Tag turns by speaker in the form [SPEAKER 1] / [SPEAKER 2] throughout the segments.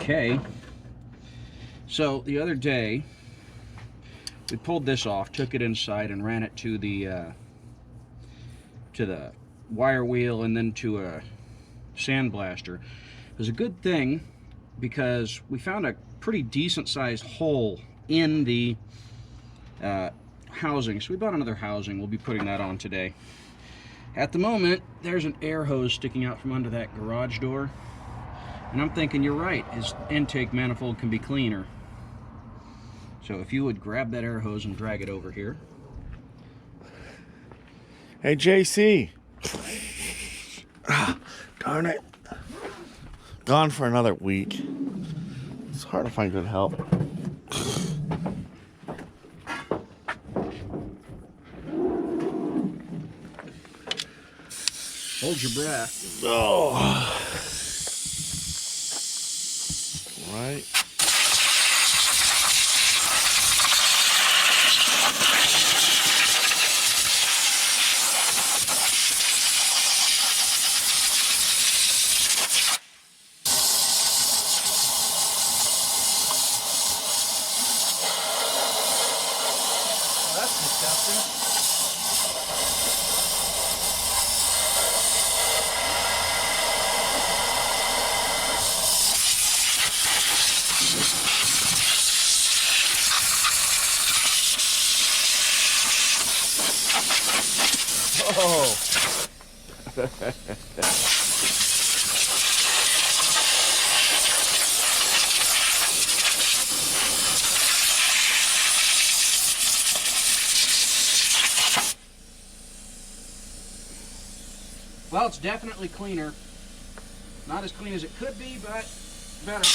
[SPEAKER 1] Okay, so the other day we pulled this off, took it inside and ran it to the wire wheel and then to a sandblaster. It was a good thing because we found a pretty decent sized hole in the housing, so we bought another housing. We'll be putting that on today. At the moment, there's an air hose sticking out from under that garage door, and I'm thinking you're right, his intake manifold can be cleaner. So if you would grab that air hose and drag it over here.
[SPEAKER 2] Hey, JC. Ah, darn it. Gone for another week. It's hard to find good help.
[SPEAKER 1] Hold your breath.
[SPEAKER 2] Oh. Right.
[SPEAKER 1] That's disgusting.
[SPEAKER 2] Oh.
[SPEAKER 1] Well, it's definitely cleaner. Not as clean as it could be, but better.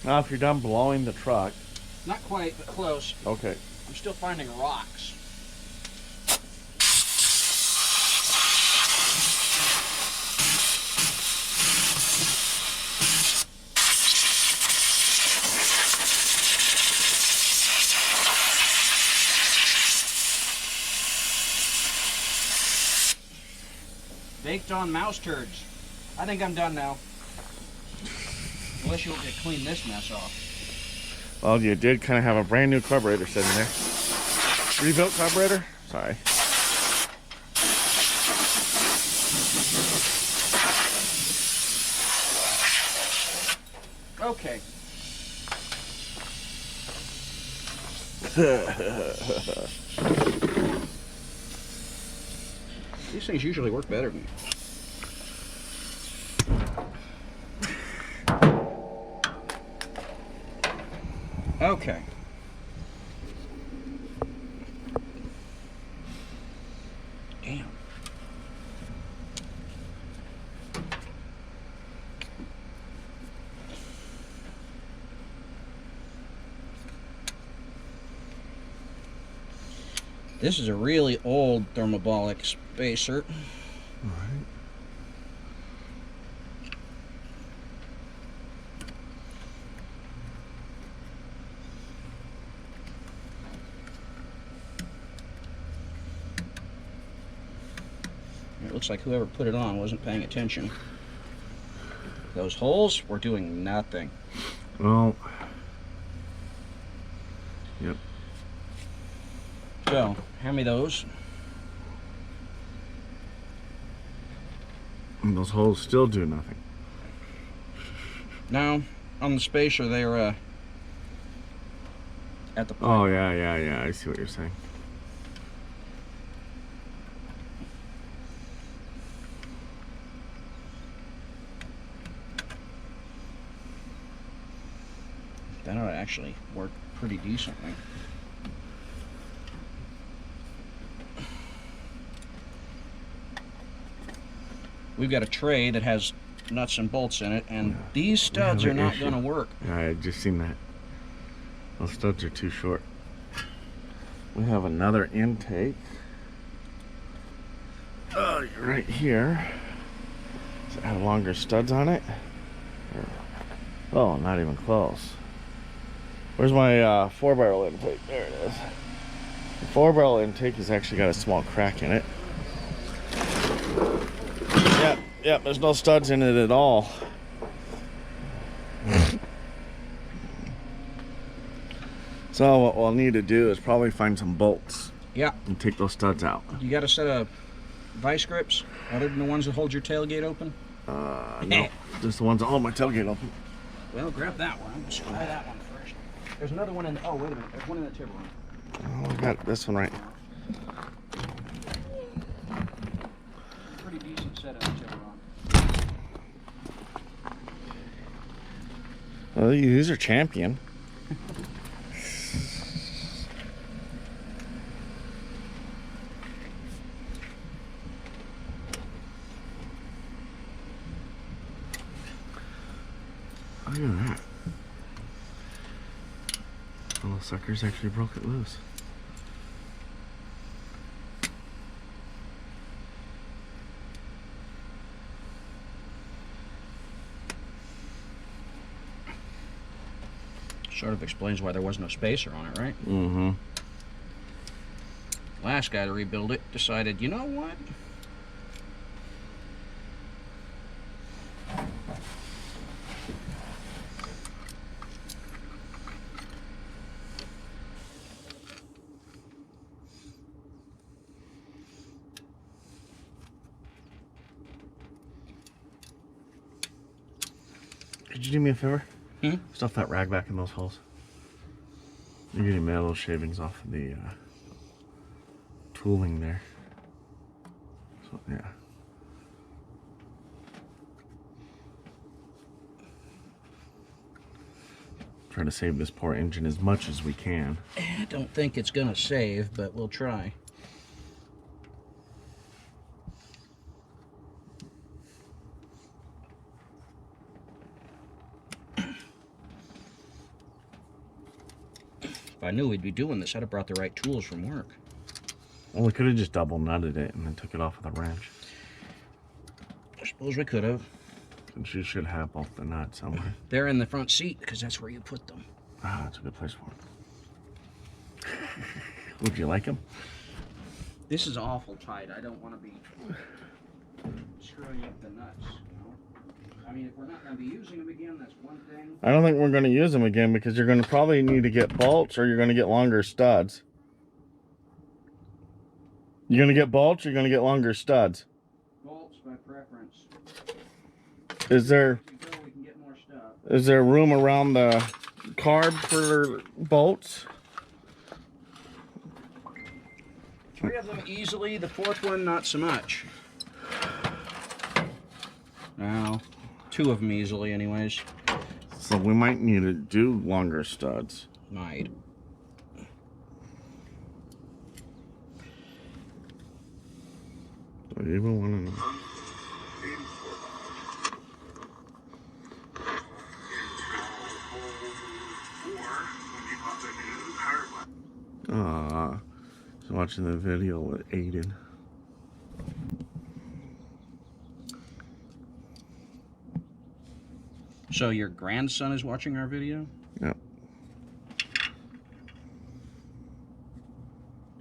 [SPEAKER 2] Now, if you're done blowing the truck.
[SPEAKER 1] Not quite, but close.
[SPEAKER 2] Okay.
[SPEAKER 1] I'm still finding rocks. Baked on mouse turds. I think I'm done now. Unless you want me to clean this mess off.
[SPEAKER 2] Well, you did kind of have a brand new carburetor sitting there. Rebuilt carburetor? Sorry.
[SPEAKER 1] Okay. These things usually work better than me. Okay. Damn. This is a really old thermobaric spacer.
[SPEAKER 2] All right.
[SPEAKER 1] It looks like whoever put it on wasn't paying attention. Those holes were doing nothing.
[SPEAKER 2] Well, yep.
[SPEAKER 1] So, hand me those.
[SPEAKER 2] And those holes still do nothing.
[SPEAKER 1] Now, on the spacer, they're at the point.
[SPEAKER 2] Oh, yeah. I see what you're saying.
[SPEAKER 1] That ought to actually work pretty decently. We've got a tray that has nuts and bolts in it, and these studs are not going to work.
[SPEAKER 2] Yeah, I just seen that. Those studs are too short. We have another intake. Right here. Does it have longer studs on it? Oh, not even close. Where's my 4-barrel intake? There it is. The 4-barrel intake has actually got a small crack in it. Yep, there's no studs in it at all. So what we'll need to do is probably find some bolts.
[SPEAKER 1] Yeah.
[SPEAKER 2] And take those studs out.
[SPEAKER 1] You got a set of vice grips other than the ones that hold your tailgate open?
[SPEAKER 2] No, just the ones that hold my tailgate open.
[SPEAKER 1] Well, grab that one. Just try that one first. There's another one in. Oh, wait a minute. There's one in the Tiburon.
[SPEAKER 2] Oh, I got this one right.
[SPEAKER 1] Pretty decent set of the Tiburon.
[SPEAKER 2] Well, these are champion. Look at that. The little suckers actually broke it loose.
[SPEAKER 1] Sort of explains why there was no spacer on it, right?
[SPEAKER 2] Mm-hmm.
[SPEAKER 1] Last guy to rebuild it decided, you know what?
[SPEAKER 2] Could you do me a favor?
[SPEAKER 1] Hmm?
[SPEAKER 2] Stuff that rag back in those holes. You're getting mad little shavings off of the tooling there. So, yeah. Try to save this poor engine as much as we can.
[SPEAKER 1] I don't think it's gonna save, but we'll try. If I knew we'd be doing this, I'd have brought the right tools from work.
[SPEAKER 2] Well, we could have just double nutted it and then took it off with a wrench.
[SPEAKER 1] I suppose we could have.
[SPEAKER 2] Since you should have both the nuts somewhere.
[SPEAKER 1] They're in the front seat because that's where you put them.
[SPEAKER 2] Ah, that's a good place for it. Would you like them?
[SPEAKER 1] This is awful tight. I don't want to be screwing up the nuts. You know? I mean, if we're not going to be using them again, that's one thing.
[SPEAKER 2] I don't think we're going to use them again because you're going to probably need to get bolts or you're going to get longer studs. You're going to get bolts or you're going to get longer studs?
[SPEAKER 1] Bolts by preference.
[SPEAKER 2] Is there...
[SPEAKER 1] We can get more stuff.
[SPEAKER 2] Is there room around the carb for bolts?
[SPEAKER 1] 3 of them easily, the 4th one not so much. Now, 2 of them easily anyways.
[SPEAKER 2] So we might need to do longer studs.
[SPEAKER 1] Might.
[SPEAKER 2] Do you even want to know? Just watching the video with Aiden.
[SPEAKER 1] So your grandson is watching our video?
[SPEAKER 2] Yep.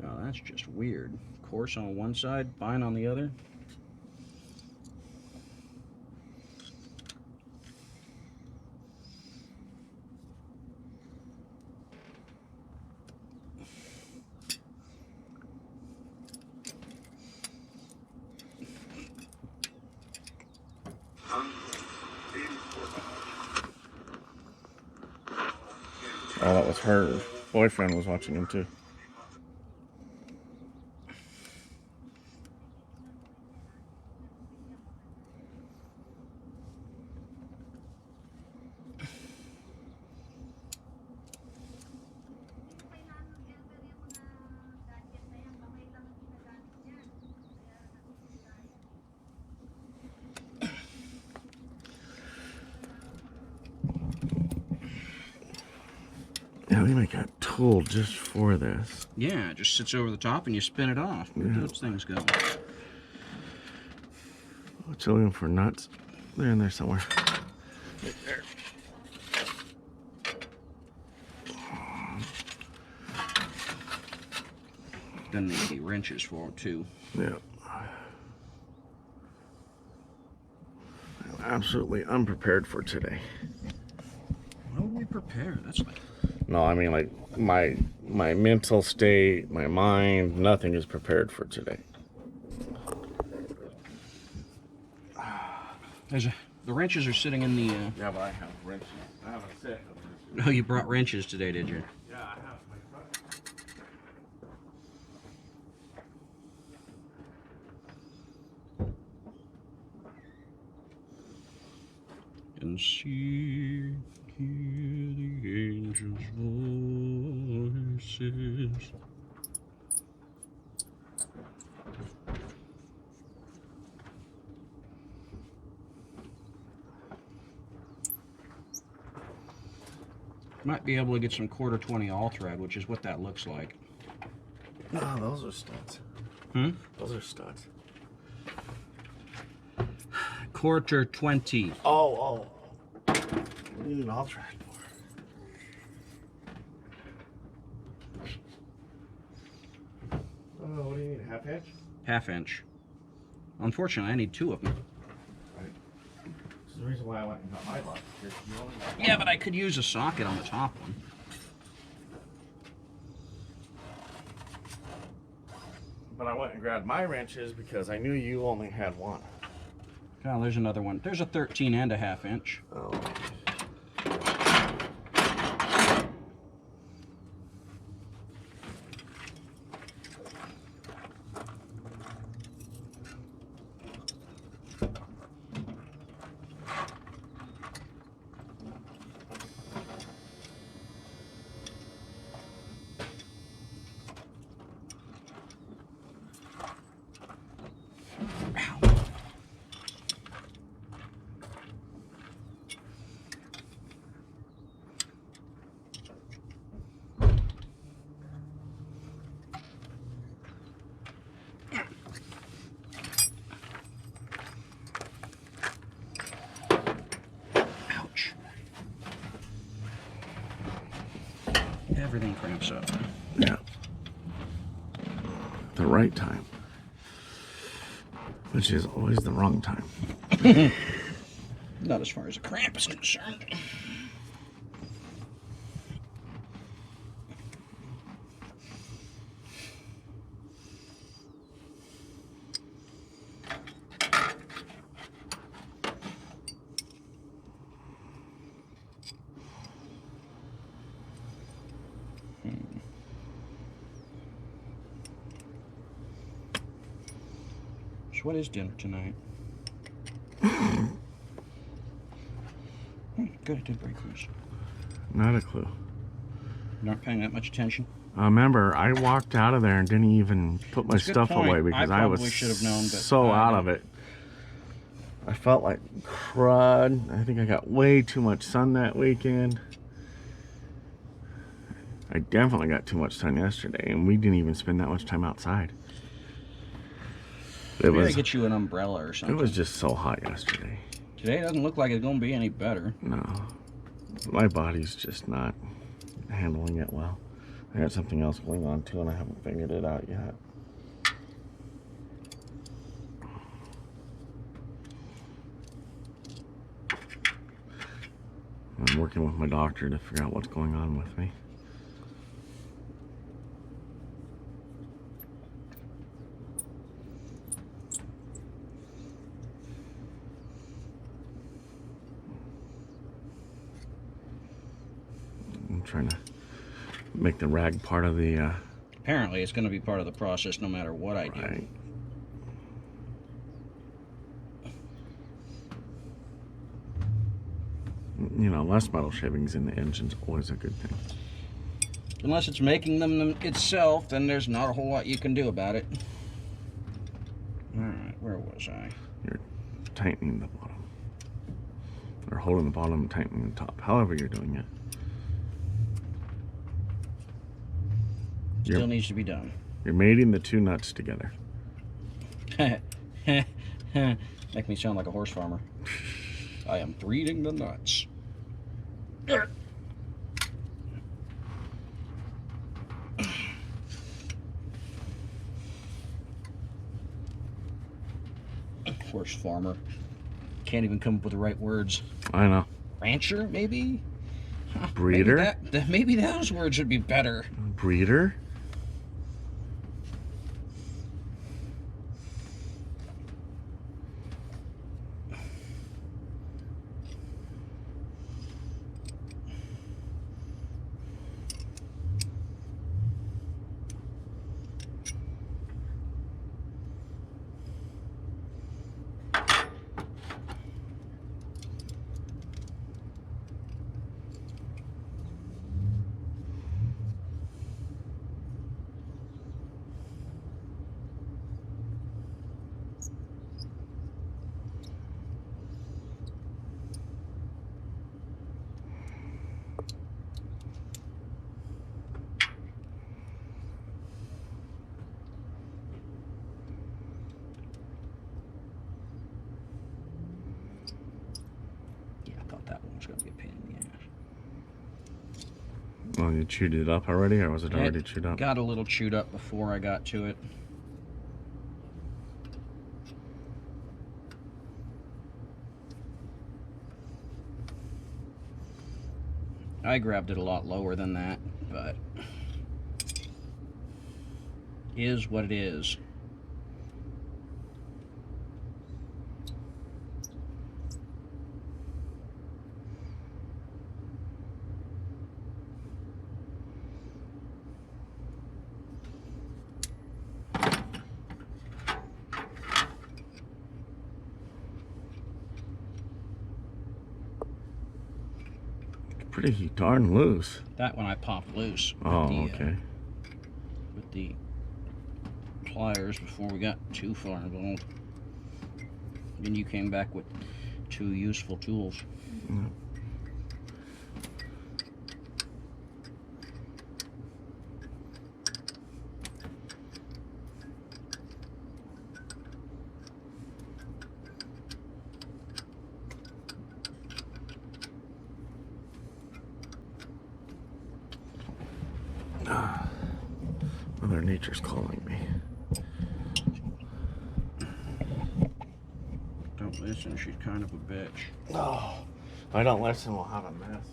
[SPEAKER 1] Oh, that's just weird. Course on one side, fine on the other.
[SPEAKER 2] Oh, that was her boyfriend was watching him too. Yeah, they make a tool just for this.
[SPEAKER 1] Yeah, it just sits over the top and you spin it off. Where do those things go?
[SPEAKER 2] What's looking for nuts? They're in there somewhere. Right there.
[SPEAKER 1] Then there'd be wrenches for it too.
[SPEAKER 2] Yeah. I'm absolutely unprepared for today.
[SPEAKER 1] How would we prepare? That's like...
[SPEAKER 2] No, I mean like my mental state, my mind, nothing is prepared for today.
[SPEAKER 1] The wrenches are sitting in the...
[SPEAKER 2] Yeah, but I have wrenches. I have a set of wrenches.
[SPEAKER 1] Oh, you brought wrenches today, did you?
[SPEAKER 2] Yeah, I have my truck.
[SPEAKER 1] And see, hear the angels' voices. Might be able to get some 1/4-20 all thread, which is what that looks like.
[SPEAKER 2] No, those are studs.
[SPEAKER 1] Hmm?
[SPEAKER 2] Those are studs.
[SPEAKER 1] 1/4-20.
[SPEAKER 2] Oh. What do you need an all track for? Oh, what do you need? A 1/2 inch?
[SPEAKER 1] 1/2 inch. Unfortunately, I need 2 of them.
[SPEAKER 2] Right. This is the reason why I went and got my box.
[SPEAKER 1] Yeah, but I could use a socket on the top one.
[SPEAKER 2] But I went and grabbed my wrenches because I knew you only had one.
[SPEAKER 1] Oh, there's another one. There's a 13 and a 1/2 inch.
[SPEAKER 2] Oh.
[SPEAKER 1] Ouch. Everything cramps up.
[SPEAKER 2] Yeah. The right time. Which is always the wrong time.
[SPEAKER 1] Not as far as a cramp is concerned. So what is dinner tonight? Good, I did break loose.
[SPEAKER 2] Not a clue.
[SPEAKER 1] You're not paying that much attention?
[SPEAKER 2] Remember, I walked out of there and didn't even put my
[SPEAKER 1] That's a good
[SPEAKER 2] stuff
[SPEAKER 1] point.
[SPEAKER 2] away because
[SPEAKER 1] I
[SPEAKER 2] I was
[SPEAKER 1] probably should have known, but
[SPEAKER 2] so
[SPEAKER 1] I
[SPEAKER 2] out
[SPEAKER 1] didn't.
[SPEAKER 2] of it. I felt like crud. I think I got way too much sun that weekend. I definitely got too much sun yesterday, and we didn't even spend that much time outside.
[SPEAKER 1] We gotta get you an umbrella or something.
[SPEAKER 2] It was just so hot yesterday.
[SPEAKER 1] Today doesn't look like it's gonna be any better.
[SPEAKER 2] No. My body's just not handling it well. I got something else going on too, and I haven't figured it out yet. I'm working with my doctor to figure out what's going on with me. I'm trying to make the rag part of the
[SPEAKER 1] Apparently, it's gonna be part of the process no matter what I do.
[SPEAKER 2] right. You know, less metal shavings in the engine's always a good thing.
[SPEAKER 1] Unless it's making them itself, then there's not a whole lot you can do about it. Alright, where was I?
[SPEAKER 2] You're tightening the bottom. Or holding the bottom and tightening the top. However you're doing it.
[SPEAKER 1] Still needs to be done.
[SPEAKER 2] You're mating the two nuts together.
[SPEAKER 1] Make me sound like a horse farmer. I am breeding the nuts. Horse farmer. Can't even come up with the right words.
[SPEAKER 2] I know.
[SPEAKER 1] Rancher, maybe?
[SPEAKER 2] Breeder?
[SPEAKER 1] Maybe those words would be better.
[SPEAKER 2] Breeder?
[SPEAKER 1] That one was going to be a pain in the ass.
[SPEAKER 2] Well, you chewed it up already, or was it already chewed up?
[SPEAKER 1] Got a little chewed up before I got to it. I grabbed it a lot lower than that, but is what it is.
[SPEAKER 2] Pretty darn loose.
[SPEAKER 1] That one I popped loose.
[SPEAKER 2] Oh, okay.
[SPEAKER 1] With the pliers before we got too far involved. Then you came back with two useful tools.
[SPEAKER 2] Yeah. Mother Nature's calling me.
[SPEAKER 1] Don't listen, she's kind of a bitch.
[SPEAKER 2] Oh, if I don't listen, we'll have a mess.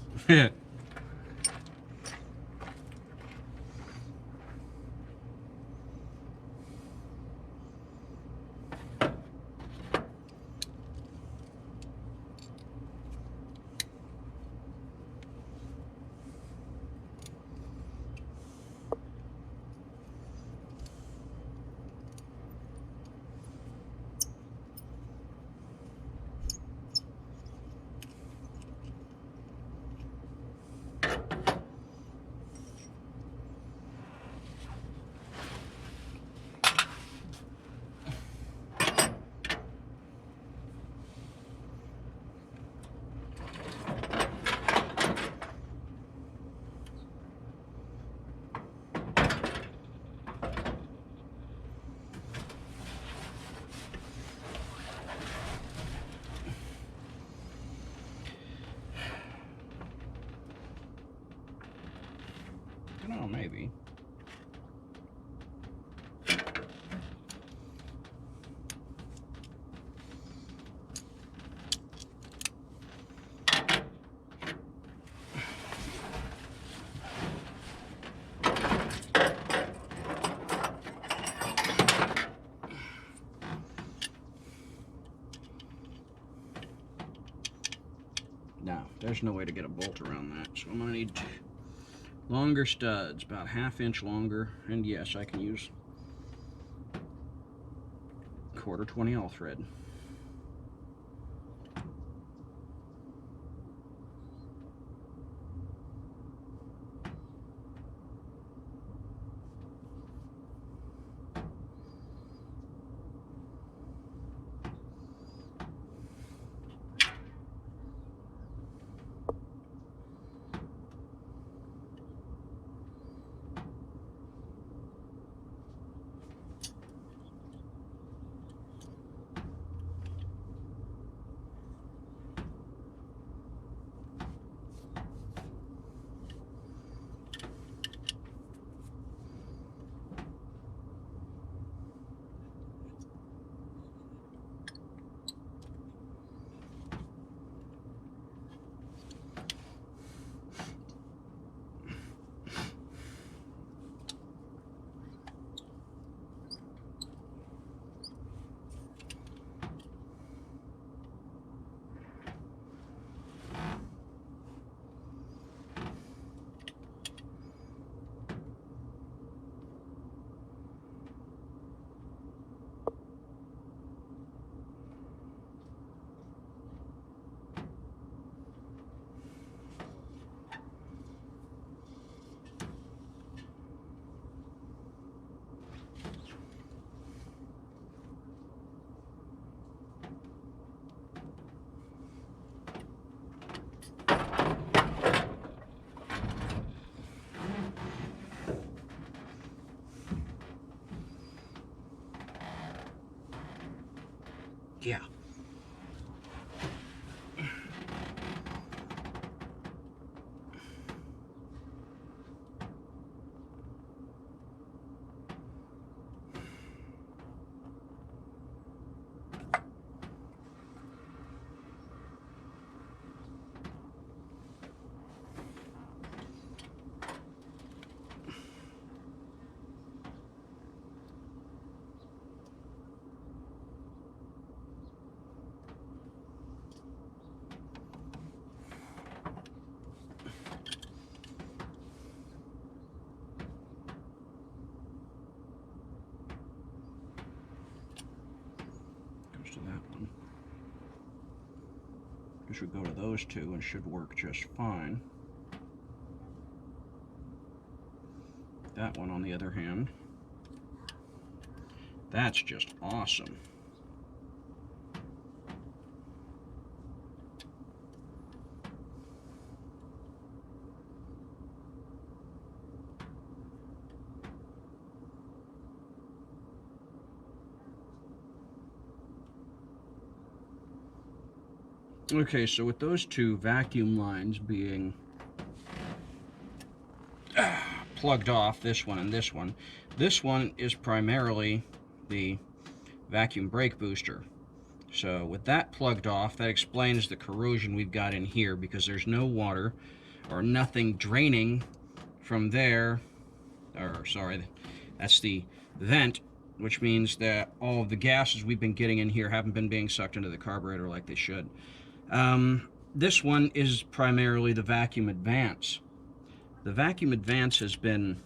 [SPEAKER 1] No, maybe. No, there's no way to get a bolt around that, so I'm gonna need longer studs, about 1/2 inch longer, and yes, I can use 1/4 20 thread. which would go to those two and should work just fine. That one, on the other hand, that's just awesome. Okay, so with those two vacuum lines being plugged off, this one and this one is primarily the vacuum brake booster. So with that plugged off, that explains the corrosion we've got in here, because there's no water or nothing draining from there, or sorry, that's the vent, which means that all of the gases we've been getting in here haven't been being sucked into the carburetor like they should. This one is primarily the vacuum advance. The vacuum advance has been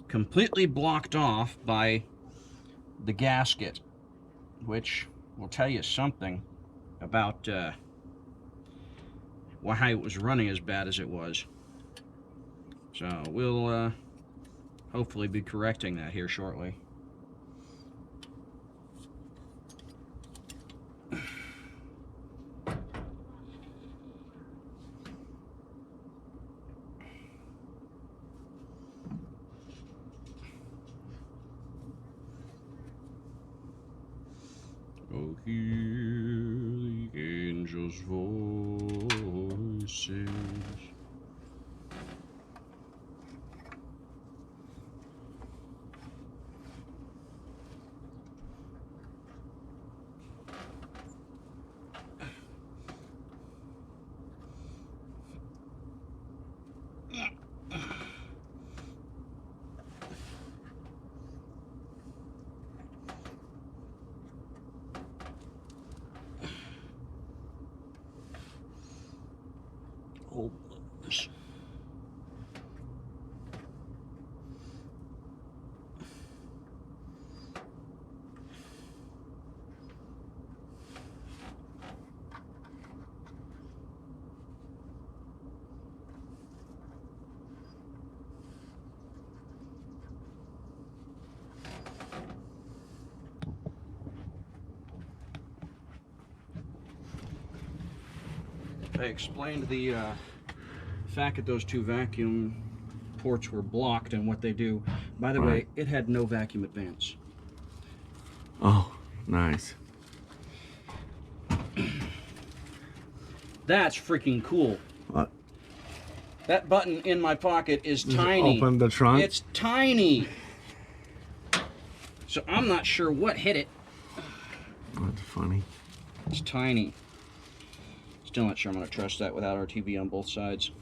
[SPEAKER 1] completely blocked off by the gasket, which will tell you something about why it was running as bad as it was. So we'll hopefully be correcting that here shortly. Oh, hear the angels' voices. Old blues. I explained the fact that those two vacuum ports were blocked and what they do. By the way, it had no vacuum advance.
[SPEAKER 2] Oh, nice.
[SPEAKER 1] That's freaking cool.
[SPEAKER 2] What?
[SPEAKER 1] That button in my pocket is tiny.
[SPEAKER 2] Open the trunk?
[SPEAKER 1] It's tiny. So I'm not sure what hit it.
[SPEAKER 2] That's funny.
[SPEAKER 1] It's tiny. Still not sure I'm going to trust that without our TV on both sides.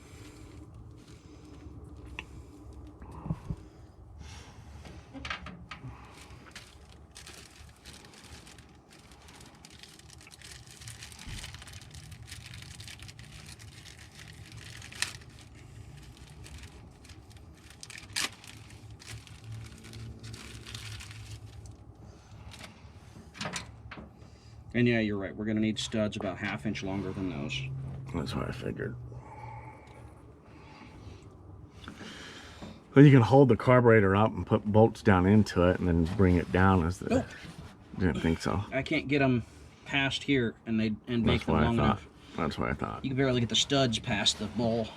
[SPEAKER 1] And yeah, you're right. We're going to need studs about 1/2 inch longer than those.
[SPEAKER 2] That's what I figured. Well, you can hold the carburetor up and put bolts down into it and then bring it down as the...
[SPEAKER 1] Nope.
[SPEAKER 2] Didn't think so.
[SPEAKER 1] I can't get them past here and make them long enough.
[SPEAKER 2] That's what I thought.
[SPEAKER 1] You can barely get the studs past the bowl.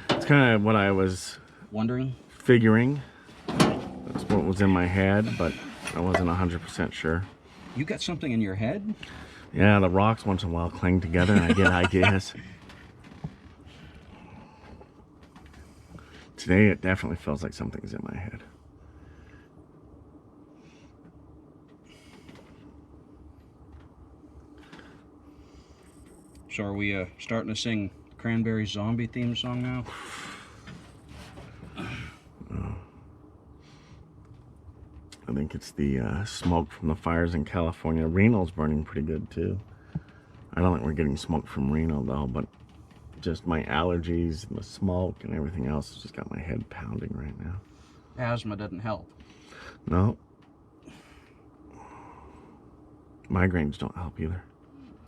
[SPEAKER 2] It's kind of what I was
[SPEAKER 1] Wondering?
[SPEAKER 2] figuring. That's what was in my head, but I wasn't 100% sure.
[SPEAKER 1] You got something in your head?
[SPEAKER 2] Yeah, the rocks once in a while cling together and I get ideas. Today it definitely feels like something's in my head.
[SPEAKER 1] So are we starting to sing Cranberry Zombie theme song now?
[SPEAKER 2] I think it's the smoke from the fires in California. Reno's burning pretty good too. I don't think we're getting smoke from Reno though, but just my allergies and the smoke and everything else has just got my head pounding right now.
[SPEAKER 1] Asthma doesn't help.
[SPEAKER 2] No. Migraines don't help either.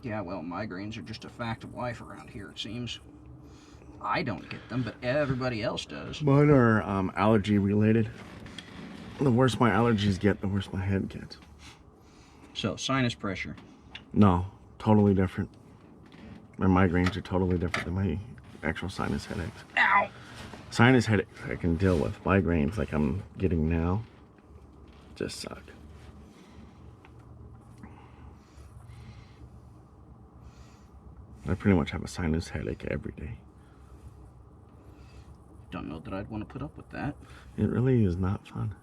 [SPEAKER 1] Yeah, well, migraines are just a fact of life around here, it seems. I don't get them, but everybody else does.
[SPEAKER 2] Mine are allergy related. The worse my allergies get, the worse my head gets.
[SPEAKER 1] So, sinus pressure.
[SPEAKER 2] No, totally different. My migraines are totally different than my actual sinus headaches.
[SPEAKER 1] Ow!
[SPEAKER 2] Sinus headaches I can deal with. Migraines, like I'm getting now, just suck. I pretty much have a sinus headache every day.
[SPEAKER 1] Don't know that I'd want to put up with that.
[SPEAKER 2] It really is not fun.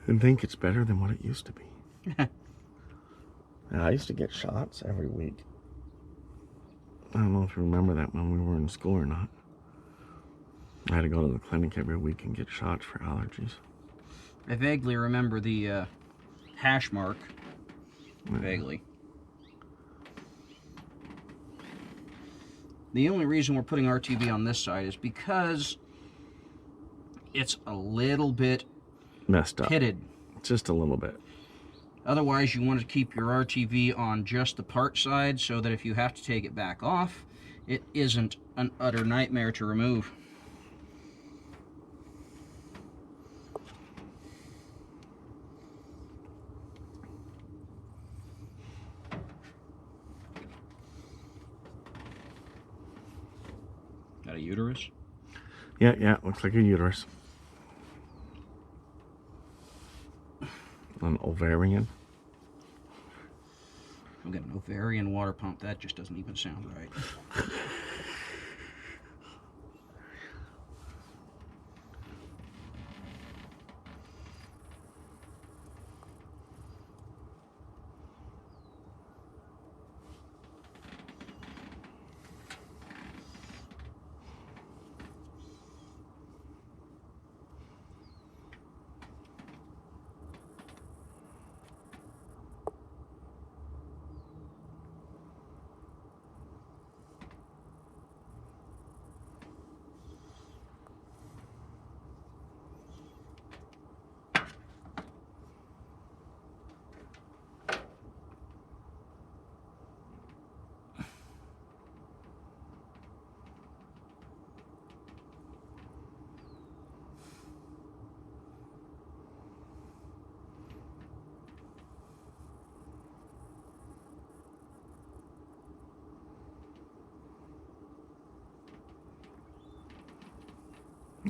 [SPEAKER 2] I think it's better than what it used to be. I used to get shots every week. I don't know if you remember that when we were in school or not. I had to go to the clinic every week and get shots for allergies.
[SPEAKER 1] I vaguely remember the hash mark.
[SPEAKER 2] Yeah.
[SPEAKER 1] Vaguely. The only reason we're putting RTV on this side is because it's a little bit
[SPEAKER 2] Messed up.
[SPEAKER 1] pitted.
[SPEAKER 2] Just a little bit.
[SPEAKER 1] Otherwise, you want to keep your RTV on just the part side so that if you have to take it back off, it isn't an utter nightmare to remove. Got a uterus?
[SPEAKER 2] Yeah, looks like a uterus. An ovarian.
[SPEAKER 1] I'm getting an ovarian water pump. That just doesn't even sound right.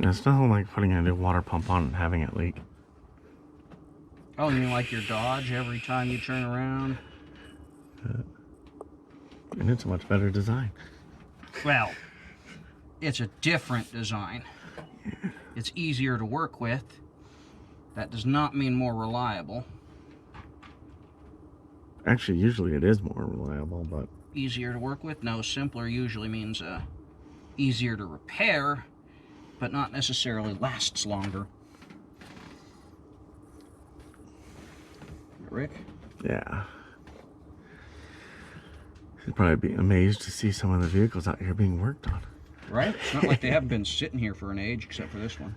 [SPEAKER 2] It's nothing like putting a new water pump on and having it leak.
[SPEAKER 1] Oh, you mean like your Dodge every time you turn around?
[SPEAKER 2] And it's a much better design.
[SPEAKER 1] Well, it's a different design. It's easier to work with. That does not mean more reliable.
[SPEAKER 2] Actually, usually it is more reliable, but...
[SPEAKER 1] Easier to work with? No, simpler usually means easier to repair, but not necessarily lasts longer. Rick?
[SPEAKER 2] Yeah. You'd probably be amazed to see some of the vehicles out here being worked on.
[SPEAKER 1] Right? It's not like they haven't been sitting here for an age, except for this one.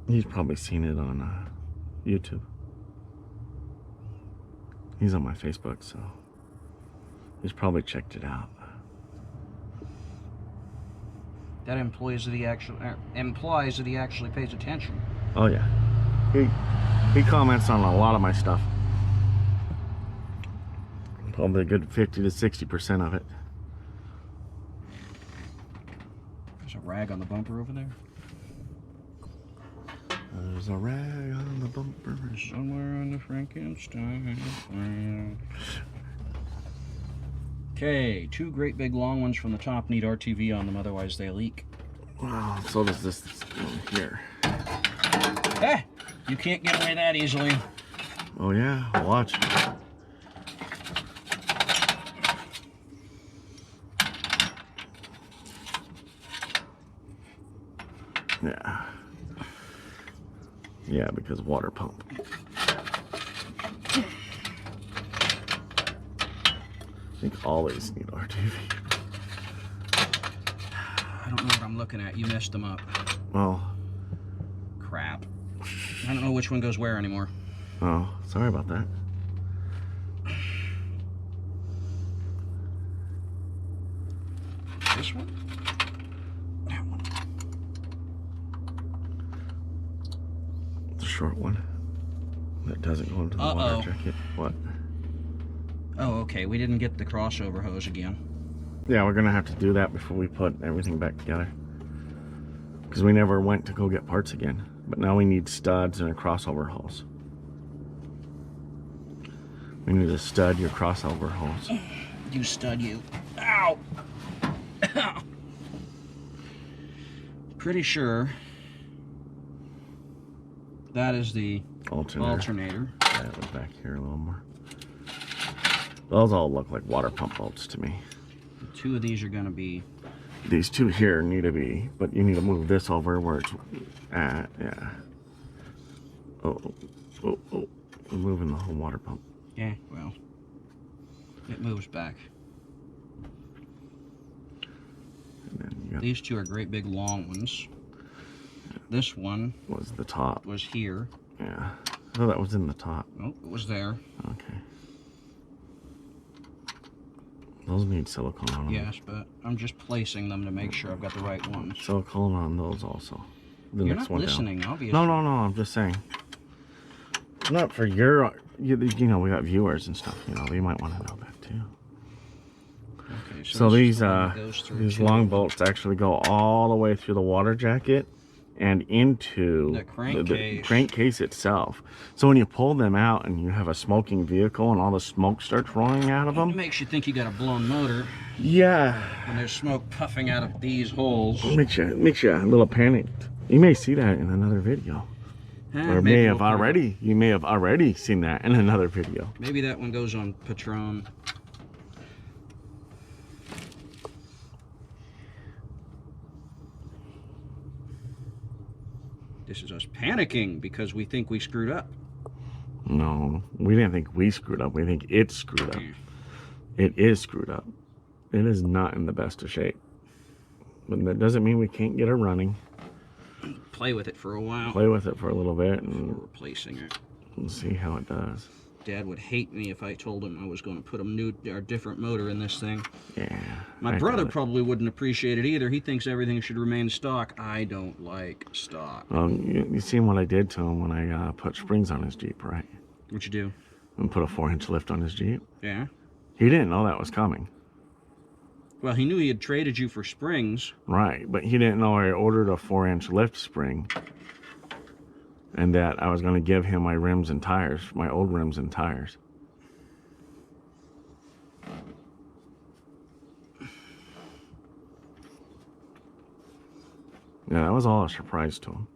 [SPEAKER 2] He's probably seen it on YouTube. He's on my Facebook, so he's probably checked it out.
[SPEAKER 1] That implies that he actually pays attention.
[SPEAKER 2] Oh yeah, he comments on a lot of my stuff. Probably a good 50 to 60% of it.
[SPEAKER 1] There's a rag on the bumper over there.
[SPEAKER 2] There's a rag on the bumper.
[SPEAKER 1] Somewhere on the Frankenstein. Okay, two great big long ones from the top need RTV on them, otherwise they leak.
[SPEAKER 2] Wow, so does this one here.
[SPEAKER 1] Eh, you can't get away that easily.
[SPEAKER 2] Oh yeah, watch. Yeah. Yeah, because water pump. I think all these need RTV.
[SPEAKER 1] I don't know what I'm looking at. You messed them up.
[SPEAKER 2] Well,
[SPEAKER 1] I don't know which one goes where anymore.
[SPEAKER 2] Oh, sorry about that.
[SPEAKER 1] This one? That one.
[SPEAKER 2] The short one. That doesn't go into the water jacket. What?
[SPEAKER 1] Oh, okay. We didn't get the crossover hose again.
[SPEAKER 2] Yeah, we're gonna have to do that before we put everything back together. Because we never went to go get parts again. But now we need studs and a crossover hose. We need to stud your crossover hose.
[SPEAKER 1] You stud, you. Ow! Pretty sure that is the alternator.
[SPEAKER 2] Yeah, it was back here a little more. Those all look like water pump bolts to me.
[SPEAKER 1] Two of these are going to be...
[SPEAKER 2] These two here need to be, but you need to move this over where it's at, yeah. Oh, we're moving the whole water pump.
[SPEAKER 1] Yeah, well, it moves back. These two are great big long ones. This one
[SPEAKER 2] was the top.
[SPEAKER 1] Was here.
[SPEAKER 2] Yeah. Oh, that was in the top.
[SPEAKER 1] Oh, it was there.
[SPEAKER 2] Okay. Those need silicone on them.
[SPEAKER 1] Yes, but I'm just placing them to make sure I've got the right ones.
[SPEAKER 2] Silicone on those also. The
[SPEAKER 1] You're
[SPEAKER 2] next
[SPEAKER 1] not
[SPEAKER 2] one
[SPEAKER 1] listening,
[SPEAKER 2] down.
[SPEAKER 1] obviously.
[SPEAKER 2] No, I'm just saying. Not for your, you know, we got viewers and stuff, you know, they might want to know that too.
[SPEAKER 1] Okay,
[SPEAKER 2] so these long bolts actually go all the way through the water jacket and into the crankcase itself. So when you pull them out and you have a smoking vehicle and all the smoke starts rolling out of them,
[SPEAKER 1] it makes you think you got a blown motor.
[SPEAKER 2] Yeah.
[SPEAKER 1] When there's smoke puffing out of these holes.
[SPEAKER 2] It makes you a little panicked. You may see that in another video. Or you may have already seen that in another video.
[SPEAKER 1] Maybe that one goes on Patron. This is us panicking because we think we screwed up.
[SPEAKER 2] No, we didn't think we screwed up. We think it's screwed up. It is screwed up. It is not in the best of shape. But that doesn't mean we can't get it running.
[SPEAKER 1] Play with it for a while.
[SPEAKER 2] Play with it for a little bit and
[SPEAKER 1] replacing it.
[SPEAKER 2] And see how it does.
[SPEAKER 1] Dad would hate me if I told him I was going to put a new or different motor in this thing.
[SPEAKER 2] Yeah.
[SPEAKER 1] My brother probably wouldn't appreciate it either. He thinks everything should remain stock. I don't like stock.
[SPEAKER 2] Well, you seen what I did to him when I put springs on his Jeep, right?
[SPEAKER 1] What'd you do?
[SPEAKER 2] And put a 4-inch lift on his Jeep.
[SPEAKER 1] Yeah.
[SPEAKER 2] He didn't know that was coming.
[SPEAKER 1] Well, he knew he had traded you for springs.
[SPEAKER 2] Right, but he didn't know I ordered a 4-inch lift spring. And that I was going to give him my rims and tires, my old rims and tires. Yeah, that was all a surprise to him.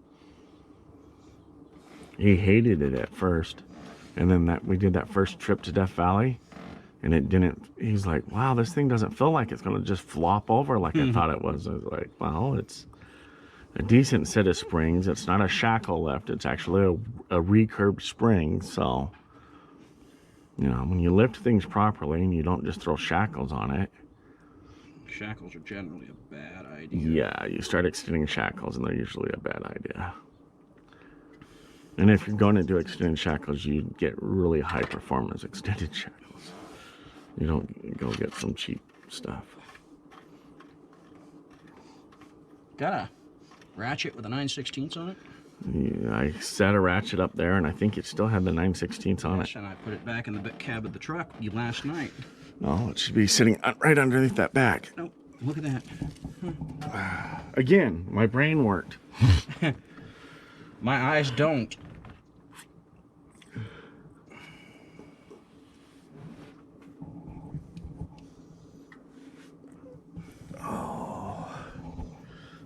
[SPEAKER 2] He hated it at first. And then we did that first trip to Death Valley. And it didn't, he's like, wow, this thing doesn't feel like it's going to just flop over like I thought it was. I was like, well, it's a decent set of springs. It's not a shackle lift. It's actually a recurved spring. So, you know, when you lift things properly and you don't just throw shackles on it.
[SPEAKER 1] Shackles are generally a bad idea.
[SPEAKER 2] Yeah, you start extending shackles and they're usually a bad idea. And if you're going to do extended shackles, you get really high performance extended shackles. You don't go get some cheap stuff.
[SPEAKER 1] Got a ratchet with a 9/16 on it?
[SPEAKER 2] Yeah, I set a ratchet up there, and I think it still had the 9/16 on it.
[SPEAKER 1] And I put it back in the cab of the truck last night.
[SPEAKER 2] No, it should be sitting right underneath that back.
[SPEAKER 1] Nope, look at that.
[SPEAKER 2] Again, my brain worked.
[SPEAKER 1] My eyes don't.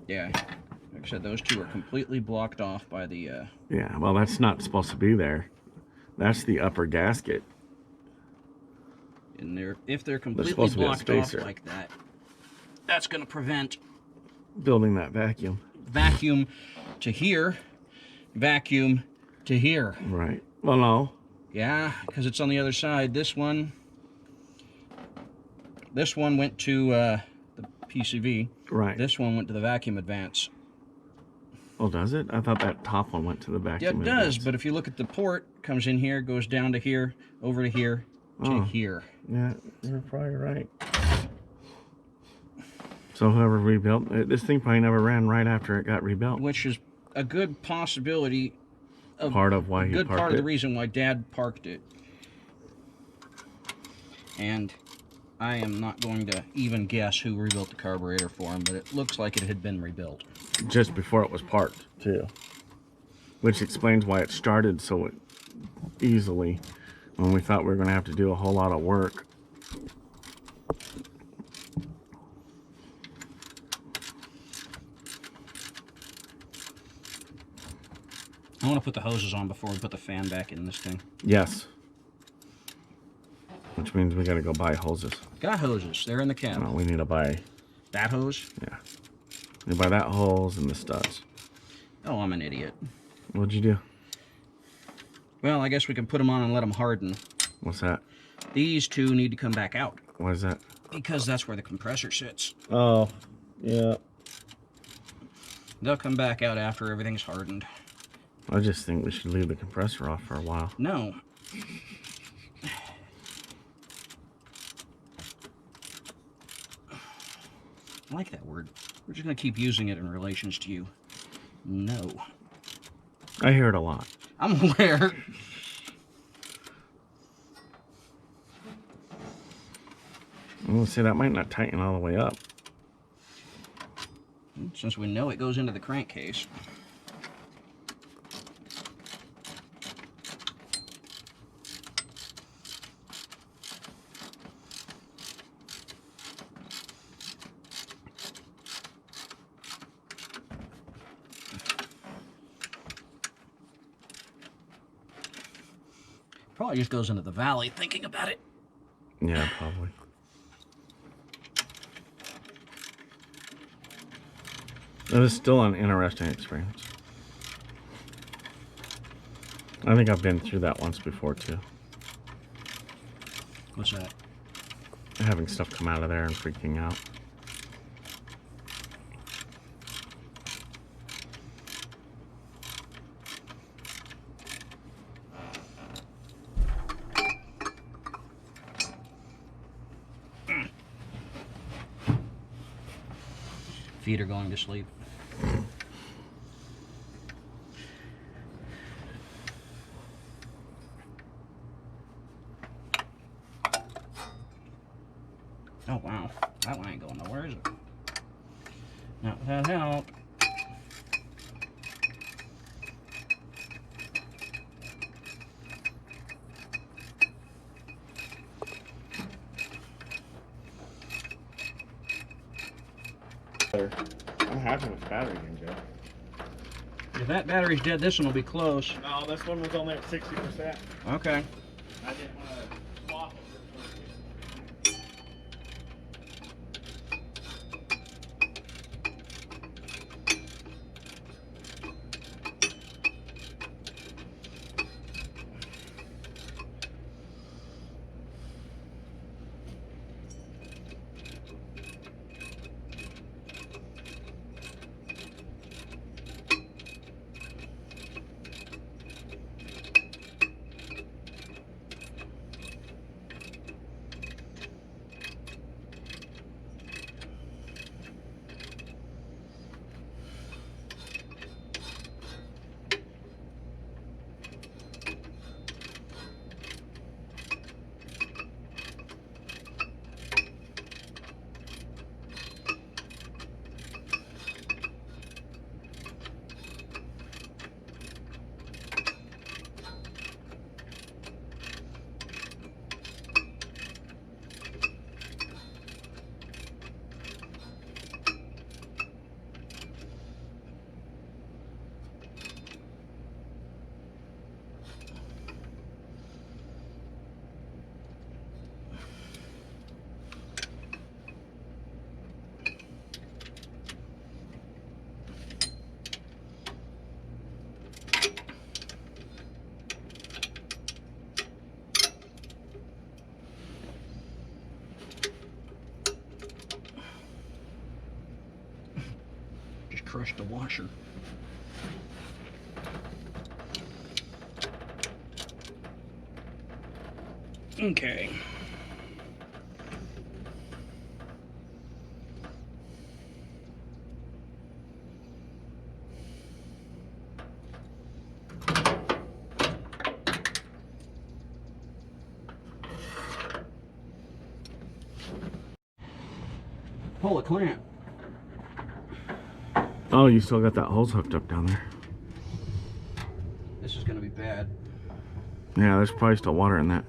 [SPEAKER 1] Yeah, like I said, those two are completely blocked off by the...
[SPEAKER 2] Yeah, well, that's not supposed to be there. That's the upper gasket.
[SPEAKER 1] And if they're completely blocked off like that, that's going to prevent...
[SPEAKER 2] building that vacuum.
[SPEAKER 1] Vacuum to here, vacuum to here.
[SPEAKER 2] Right. Well, no.
[SPEAKER 1] Yeah, because it's on the other side. This one went to the PCV.
[SPEAKER 2] Right.
[SPEAKER 1] This one went to the vacuum advance.
[SPEAKER 2] Oh, does it? I thought that top one went to the back.
[SPEAKER 1] Yeah, it does, but if you look at the port, comes in here, goes down to here, over to here, to here.
[SPEAKER 2] Yeah, you're probably right. So whoever rebuilt this thing probably never ran right after it got rebuilt.
[SPEAKER 1] Which is a good possibility.
[SPEAKER 2] Part of why he parked it.
[SPEAKER 1] A good part of the reason why Dad parked it. And I am not going to even guess who rebuilt the carburetor for him, but it looks like it had been rebuilt.
[SPEAKER 2] Just before it was parked, too. Which explains why it started so easily when we thought we were going to have to do a whole lot of work.
[SPEAKER 1] I want to put the hoses on before we put the fan back in this thing.
[SPEAKER 2] Yes. Which means we got to go buy hoses.
[SPEAKER 1] Got hoses. They're in the cab.
[SPEAKER 2] No, we need to buy...
[SPEAKER 1] That hose?
[SPEAKER 2] Yeah. We buy that hose and the studs.
[SPEAKER 1] Oh, I'm an idiot.
[SPEAKER 2] What'd you do?
[SPEAKER 1] Well, I guess we can put them on and let them harden.
[SPEAKER 2] What's that?
[SPEAKER 1] These two need to come back out.
[SPEAKER 2] Why is that?
[SPEAKER 1] Because that's where the compressor sits.
[SPEAKER 2] Oh, yeah.
[SPEAKER 1] They'll come back out after everything's hardened.
[SPEAKER 2] I just think we should leave the compressor off for a while.
[SPEAKER 1] No. I like that word. We're just going to keep using it in relations to you. No.
[SPEAKER 2] I hear it a lot.
[SPEAKER 1] I'm aware.
[SPEAKER 2] Well, see, that might not tighten all the way up.
[SPEAKER 1] Since we know it goes into the crankcase. Probably just goes into the valley thinking about it.
[SPEAKER 2] Yeah, probably. It was still an interesting experience. I think I've been through that once before, too.
[SPEAKER 1] What's that?
[SPEAKER 2] Having stuff come out of there and freaking out.
[SPEAKER 1] Feet are going to sleep. Oh wow, that one ain't going nowhere, is it? Not without help.
[SPEAKER 2] I'm happy with the battery again, Joe.
[SPEAKER 1] If that battery's dead, this one will be close.
[SPEAKER 2] No, this one was only at 60%.
[SPEAKER 1] Okay.
[SPEAKER 2] I didn't want to swap it.
[SPEAKER 1] Just crushed the washer. Okay. Pull a clamp.
[SPEAKER 2] Oh, you still got that hose hooked up down there.
[SPEAKER 1] This is gonna be bad.
[SPEAKER 2] Yeah, there's probably still water in that.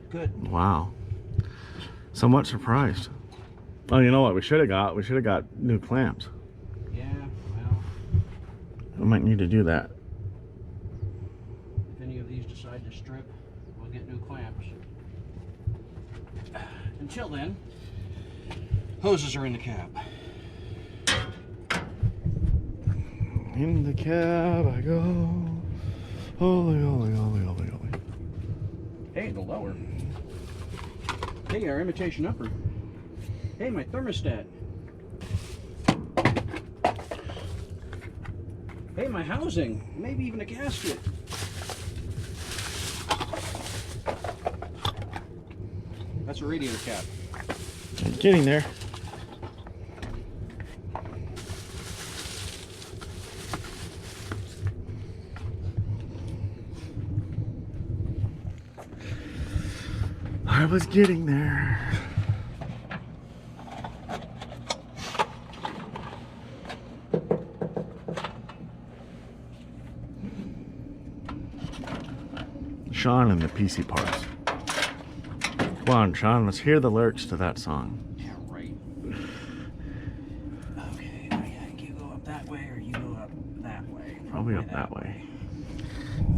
[SPEAKER 1] Good.
[SPEAKER 2] Wow. Somewhat surprised. Oh, you know what we should have got? We should have got new clamps.
[SPEAKER 1] Yeah, well,
[SPEAKER 2] We might need to do that.
[SPEAKER 1] if any of these decide to strip, we'll get new clamps. Until then, hoses are in the cab.
[SPEAKER 2] In the cab I go. Holy, holy, holy, holy, holy.
[SPEAKER 1] Hey, the lower. Hey, our imitation upper. Hey, my thermostat. Hey, my housing. Maybe even a gasket. That's a radiator cap.
[SPEAKER 2] I'm getting there. I was getting there. Sean and the PC parts. Come on, Sean, let's hear the lyrics to that song.
[SPEAKER 1] Yeah, right. Okay, I think you go up that way or you go up that way.
[SPEAKER 2] Probably up that way.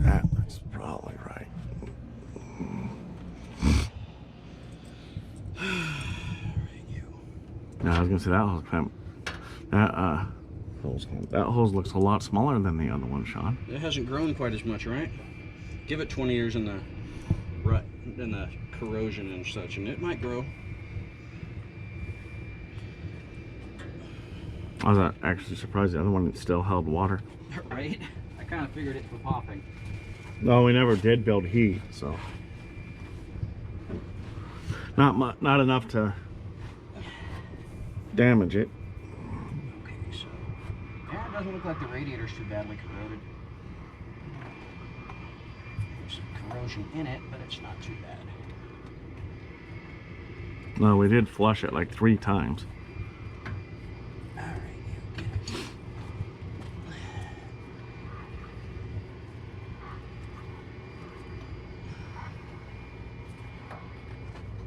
[SPEAKER 2] That looks probably right. No, I was gonna say that hose clamp. That hose looks a lot smaller than the other one, Sean.
[SPEAKER 1] It hasn't grown quite as much, right? Give it 20 years in the rut, in the corrosion and such, and it might grow.
[SPEAKER 2] I was actually surprised the other one still held water.
[SPEAKER 1] Right? I kind of figured it for popping.
[SPEAKER 2] No, we never did build heat, so not enough to damage it.
[SPEAKER 1] Okay, so yeah, it doesn't look like the radiator's too badly corroded. There's some corrosion in it, but it's not too bad.
[SPEAKER 2] No, we did flush it like 3 times.
[SPEAKER 1] All right, you get it.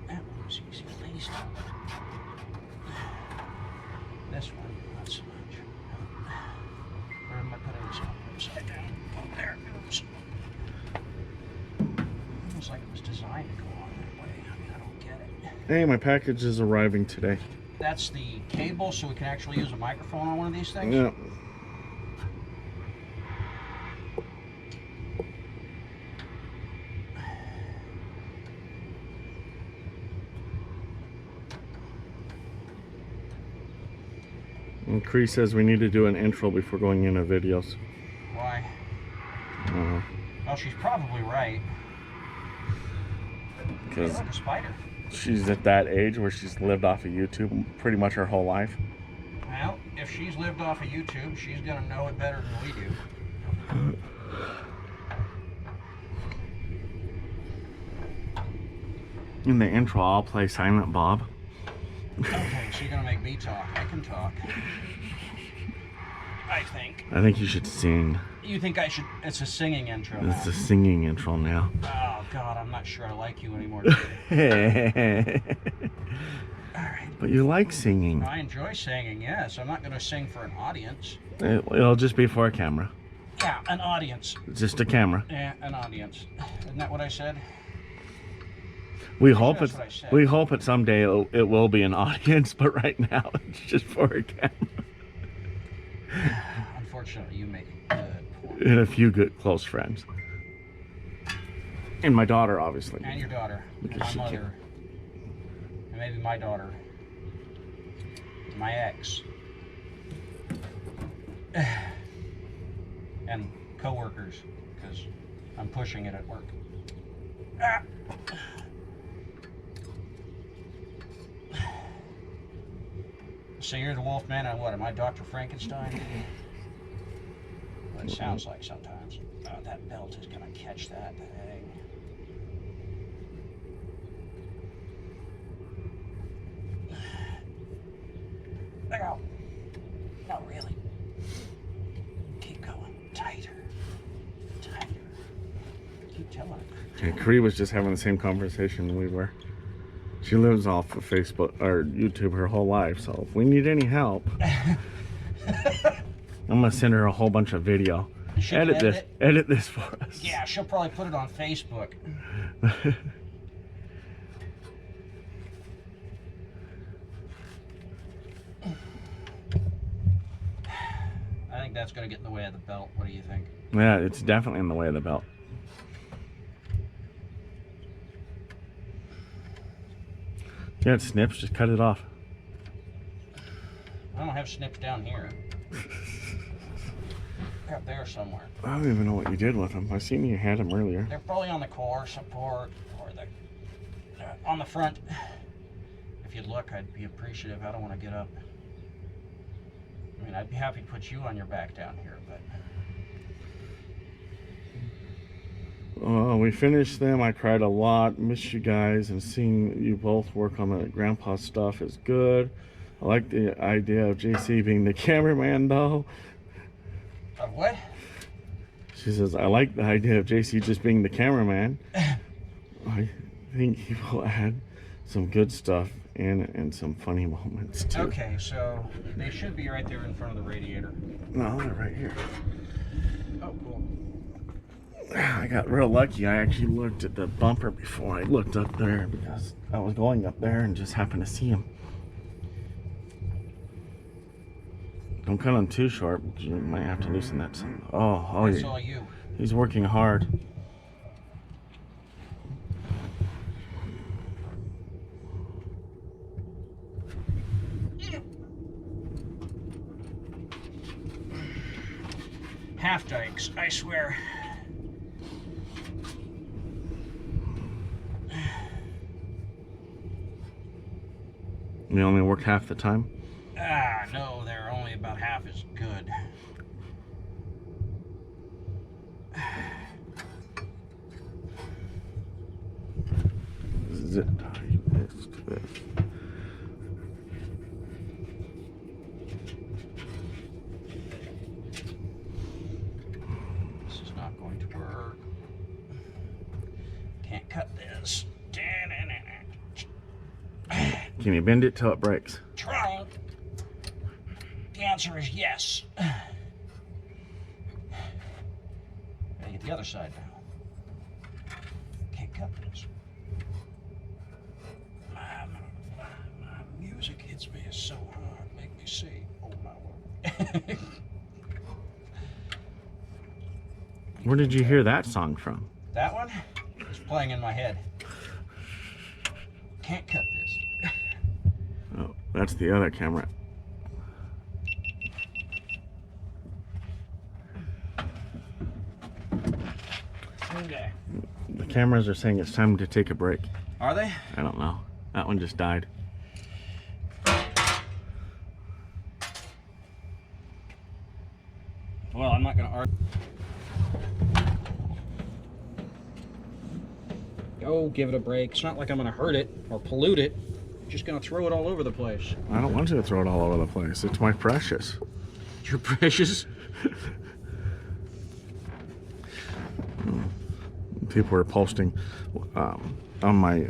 [SPEAKER 1] That one was easy at least. This one, not so much. Where am I putting this on? Upside down. Oh, there it goes. Almost like it was designed to go on that way. I mean, I don't get it.
[SPEAKER 2] Hey, my package is arriving today.
[SPEAKER 1] That's the cable, so we can actually use a microphone on one of these things?
[SPEAKER 2] Yeah. And Cree says we need to do an intro before going into videos.
[SPEAKER 1] Why? Well, she's probably right. Hey,
[SPEAKER 2] Because
[SPEAKER 1] look, a spider.
[SPEAKER 2] she's at that age where she's lived off of YouTube pretty much her whole life.
[SPEAKER 1] Well, if she's lived off of YouTube, she's going to know it better than we do.
[SPEAKER 2] In the intro, I'll play Silent Bob.
[SPEAKER 1] Okay, so you're going to make me talk. I can talk. I think.
[SPEAKER 2] I think you should sing.
[SPEAKER 1] You think I should? It's a singing intro now.
[SPEAKER 2] It's a singing intro now.
[SPEAKER 1] Oh, God, I'm not sure I like you anymore. All right.
[SPEAKER 2] But you like singing.
[SPEAKER 1] I enjoy singing, yes. I'm not going to sing for an audience.
[SPEAKER 2] It'll just be for a camera.
[SPEAKER 1] Yeah, an audience.
[SPEAKER 2] Just a camera.
[SPEAKER 1] Yeah, an audience. Isn't that what I said?
[SPEAKER 2] We hope
[SPEAKER 1] that's
[SPEAKER 2] it's.
[SPEAKER 1] what I said.
[SPEAKER 2] We hope it someday it will be an audience, but right now it's just for a camera
[SPEAKER 1] Unfortunately, you make a good point.
[SPEAKER 2] and a few good close friends. And my daughter, obviously.
[SPEAKER 1] And your daughter. And
[SPEAKER 2] Because
[SPEAKER 1] my mother. And maybe my daughter. My ex. And co-workers, because I'm pushing it at work. Ah. So you're the Wolfman, and what? Am I Dr. Frankenstein? Well, it sounds like sometimes. Oh, that belt is gonna catch that thing. Let go. No, really. Keep going. Tighter. Tighter. Keep telling it.
[SPEAKER 2] Yeah, Cree was just having the same conversation we were. She lives off of Facebook or YouTube her whole life, so if we need any help, I'm gonna send her a whole bunch of video. Edit this for us.
[SPEAKER 1] Yeah, she'll probably put it on Facebook. I think that's gonna get in the way of the belt. What do you think?
[SPEAKER 2] Yeah, it's definitely in the way of the belt. Yeah, it snips, just cut it off.
[SPEAKER 1] I don't have snips down here. They're up there somewhere.
[SPEAKER 2] I don't even know what you did with them. I seen you had them earlier.
[SPEAKER 1] They're probably on the core support or the on the front. If you'd look, I'd be appreciative. I don't want to get up. I mean, I'd be happy to put you on your back down here, but...
[SPEAKER 2] We finished them. I cried a lot. Missed you guys, and seeing you both work on the grandpa stuff is good. I like the idea of JC being the cameraman, though.
[SPEAKER 1] Of what?
[SPEAKER 2] She says, I like the idea of JC just being the cameraman. I think he will add some good stuff in and some funny moments, too.
[SPEAKER 1] Okay, so they should be right there in front of the radiator.
[SPEAKER 2] No, they're right here.
[SPEAKER 1] Oh, cool.
[SPEAKER 2] I got real lucky. I actually looked at the bumper before I looked up there because I was going up there and just happened to see him. Don't cut him too short. You might have to loosen that some. Oh,
[SPEAKER 1] That's all you.
[SPEAKER 2] He's working hard.
[SPEAKER 1] Half dikes, I swear.
[SPEAKER 2] You only work half the time?
[SPEAKER 1] Ah, no, they're only about half as good.
[SPEAKER 2] Zip tie this to this.
[SPEAKER 1] This is not going to work. Can't cut this.
[SPEAKER 2] Can you bend it till it breaks?
[SPEAKER 1] Trying. The answer is yes. Gotta get the other side now. Can't cut this. My music hits me so hard. Make me see. Oh my word.
[SPEAKER 2] Where did you hear that song from?
[SPEAKER 1] That one is playing in my head. Can't cut this.
[SPEAKER 2] Oh, that's the other camera.
[SPEAKER 1] Okay.
[SPEAKER 2] The cameras are saying it's time to take a break.
[SPEAKER 1] Are they?
[SPEAKER 2] I don't know. That one just died.
[SPEAKER 1] Well, I'm not going to argue. Go give it a break. It's not like I'm going to hurt it or pollute it. I'm just going to throw it all over the place.
[SPEAKER 2] I don't want you to throw it all over the place. It's my precious.
[SPEAKER 1] You're precious.
[SPEAKER 2] People are posting on my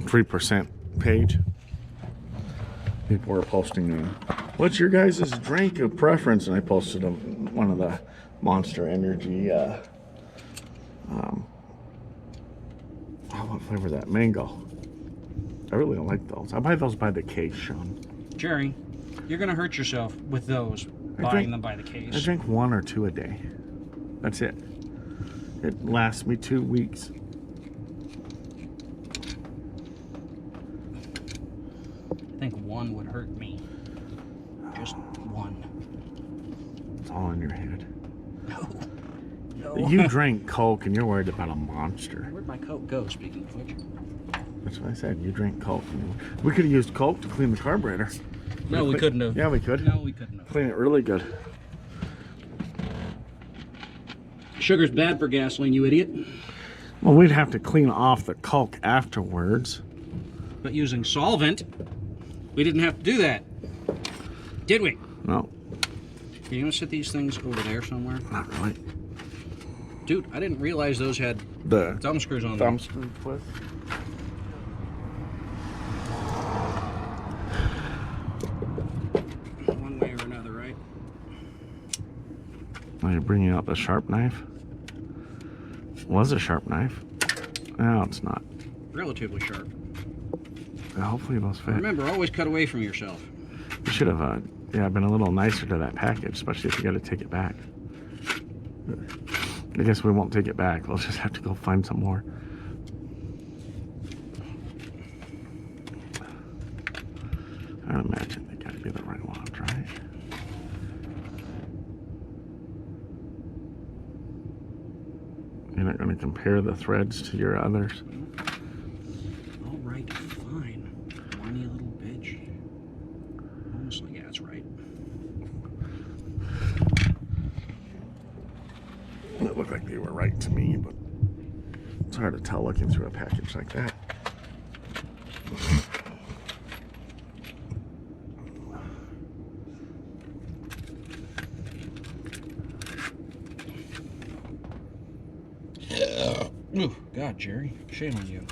[SPEAKER 2] 3% page. People were posting, what's your guys' drink of preference? And I posted one of the Monster Energy, what flavor is that? Mango. I really don't like those. I buy those by the case, Sean.
[SPEAKER 1] Jerry, you're going to hurt yourself with those, buying them by the case.
[SPEAKER 2] I drink 1 or 2 a day. That's it. It lasts me 2 weeks.
[SPEAKER 1] think one would hurt me. Just one.
[SPEAKER 2] It's all in your head.
[SPEAKER 1] No. No.
[SPEAKER 2] You drank Coke and you're worried about a monster.
[SPEAKER 1] Where'd my Coke go, speaking of which?
[SPEAKER 2] That's what I said. You drank Coke. We could have used Coke to clean the carburetor.
[SPEAKER 1] No, we couldn't have.
[SPEAKER 2] Yeah, we could.
[SPEAKER 1] No, we couldn't have.
[SPEAKER 2] Clean it really good.
[SPEAKER 1] Sugar's bad for gasoline, you idiot.
[SPEAKER 2] Well, we'd have to clean off the Coke afterwards.
[SPEAKER 1] But using solvent, we didn't have to do that. Did we?
[SPEAKER 2] No.
[SPEAKER 1] Can you want to set these things over there somewhere?
[SPEAKER 2] Not really.
[SPEAKER 1] Dude, I didn't realize those had
[SPEAKER 2] The
[SPEAKER 1] thumb screws on
[SPEAKER 2] thumb
[SPEAKER 1] them.
[SPEAKER 2] screw twist.
[SPEAKER 1] One way or another, right?
[SPEAKER 2] Now you're bringing out the sharp knife. Was a sharp knife. No, it's not.
[SPEAKER 1] Relatively sharp.
[SPEAKER 2] Hopefully those fit.
[SPEAKER 1] Remember, always cut away from yourself.
[SPEAKER 2] You should have, yeah, been a little nicer to that package, especially if you got to take it back. I guess we won't take it back. We'll just have to go find some more. I imagine they got to be the right ones, right? You're not going to compare the threads to your others.
[SPEAKER 1] All right, fine. Whiny little bitch. Honestly, yeah, that's right.
[SPEAKER 2] It looked like they were right to me, but it's hard to tell looking through a package like that.
[SPEAKER 1] Ooh, God, Jerry. Shame on you.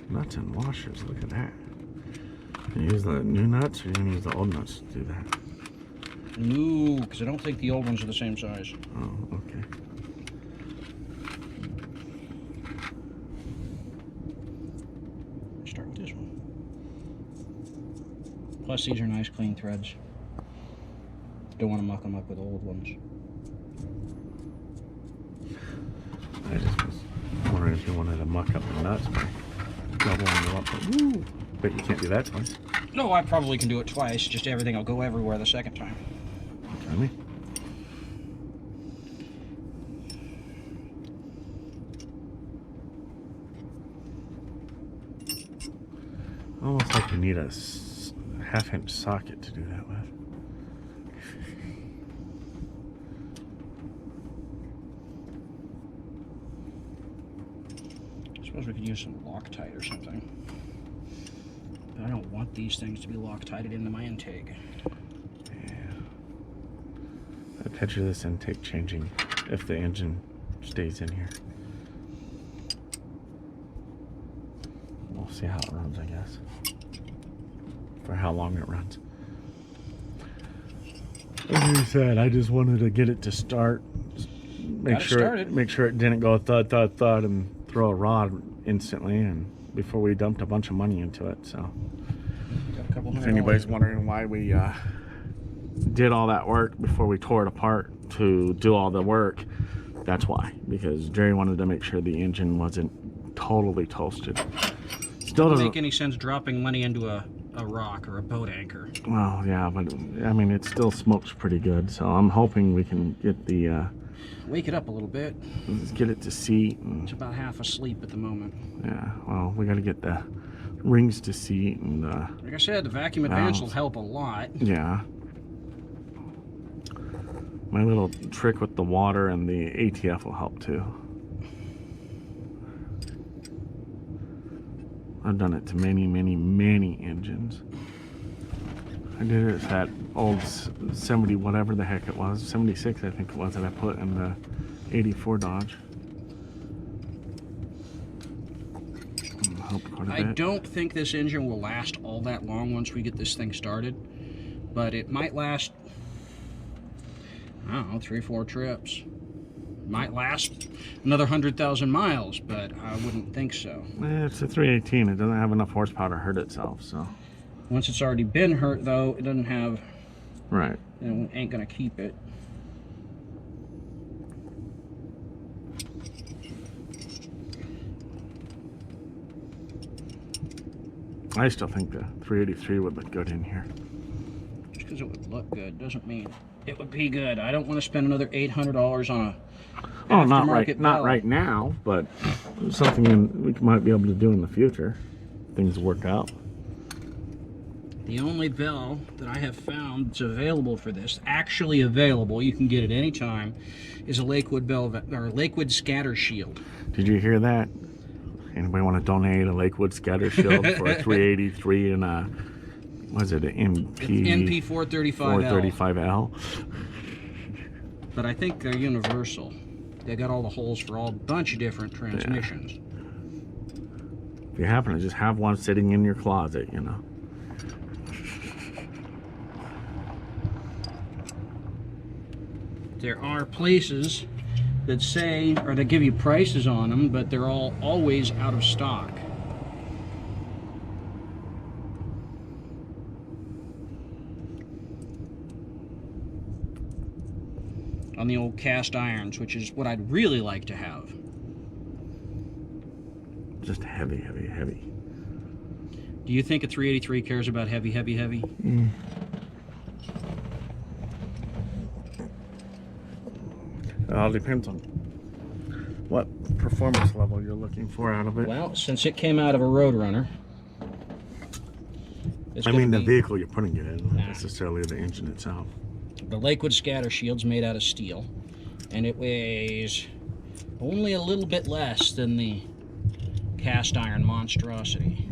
[SPEAKER 2] Nuts and washers, look at that. You use the new nuts or you can use the old nuts to do that?
[SPEAKER 1] No, because I don't think the old ones are the same size.
[SPEAKER 2] Oh, okay.
[SPEAKER 1] Start with this one. Plus, these are nice, clean threads. Don't want to muck them up with old ones.
[SPEAKER 2] I just was wondering if you wanted to muck up the nuts by doubling them up. But, woo, but you can't do that twice.
[SPEAKER 1] No, I probably can do it twice. Just everything will go everywhere the second time.
[SPEAKER 2] Tell me. Almost like you need a half-inch socket to do that with.
[SPEAKER 1] I suppose we could use some Loctite or something. But I don't want these things to be Loctited into my intake.
[SPEAKER 2] Yeah. I picture this intake changing if the engine stays in here. We'll see how it runs, I guess. For how long it runs. As you said, I just wanted to get it to start. Make sure it didn't go thud, thud, thud and throw a rod instantly, and before we dumped a bunch of money into it. So if anybody's wondering why we did all that work before we tore it apart to do all the work, that's why. Because Jerry wanted to make sure the engine wasn't totally toasted. Still doesn't
[SPEAKER 1] make any sense dropping money into a rock or a boat anchor.
[SPEAKER 2] Well, yeah, but I mean, it still smokes pretty good, so I'm hoping we can get the
[SPEAKER 1] wake it up a little bit.
[SPEAKER 2] Let's get it to seat.
[SPEAKER 1] It's about half asleep at the moment.
[SPEAKER 2] Yeah, well, we got to get the rings to seat and
[SPEAKER 1] like I said, the vacuum advance will help a lot.
[SPEAKER 2] Yeah. My little trick with the water and the ATF will help too. I've done it to many, many, many engines. I did it at that old 70, whatever the heck it was, 76 I think it was, that I put in the 84 Dodge.
[SPEAKER 1] I don't think this engine will last all that long once we get this thing started, but it might last, I don't know, 3 or 4 trips. Might last another 100,000 miles, but I wouldn't think so.
[SPEAKER 2] It's a 318. It doesn't have enough horsepower to hurt itself, so.
[SPEAKER 1] Once it's already been hurt, though, it doesn't have
[SPEAKER 2] Right.
[SPEAKER 1] and ain't gonna keep it.
[SPEAKER 2] I still think the 383 would look good in here.
[SPEAKER 1] Just because it would look good doesn't mean it would be good. I don't want to spend another $800 on a
[SPEAKER 2] Oh, not
[SPEAKER 1] bell.
[SPEAKER 2] right now, but something we might be able to do in the future. Things work out.
[SPEAKER 1] The only bell that I have found that's available for this, actually available, you can get it any time, is a Lakewood bell or Lakewood scatter shield.
[SPEAKER 2] Did you hear that? Anybody want to donate a Lakewood scatter shield for a 383 and a, what is it, an
[SPEAKER 1] NP 435L.
[SPEAKER 2] 435L?
[SPEAKER 1] But I think they're universal. They got all the holes for all bunch of different transmissions.
[SPEAKER 2] Yeah. If you happen to just have one sitting in your closet, you know.
[SPEAKER 1] There are places that say, or that give you prices on them, but they're always out of stock. On the old cast irons, which is what I'd really like to have.
[SPEAKER 2] Just heavy, heavy, heavy.
[SPEAKER 1] Do you think a 383 cares about heavy, heavy, heavy?
[SPEAKER 2] Mm. It all depends on what performance level you're looking for out of it.
[SPEAKER 1] Well, since it came out of a Roadrunner,
[SPEAKER 2] I mean the vehicle you're putting it in, not necessarily the engine itself.
[SPEAKER 1] The Lakewood scatter shield's made out of steel, and it weighs only a little bit less than the cast iron monstrosity.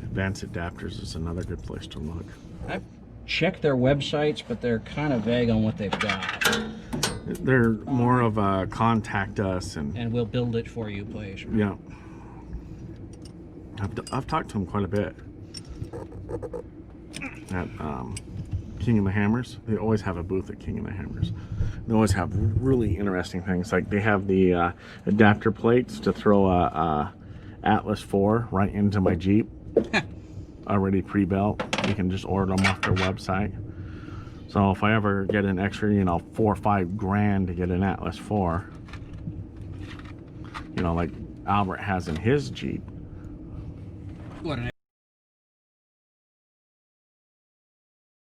[SPEAKER 2] Advanced Adapters is another good place to look.
[SPEAKER 1] I've checked their websites, but they're kind of vague on what they've got.
[SPEAKER 2] They're more of a contact us and
[SPEAKER 1] we'll build it for you place.
[SPEAKER 2] Yeah. I've talked to them quite a bit. At King of the Hammers, they always have a booth at King of the Hammers. They always have really interesting things. Like they have the adapter plates to throw a Atlas 4 right into my Jeep. Already pre-built. You can just order them off their website. So if I ever get an extra, you know, $4 or $5 grand to get an Atlas 4, you know, like Albert has in his Jeep.
[SPEAKER 1] What an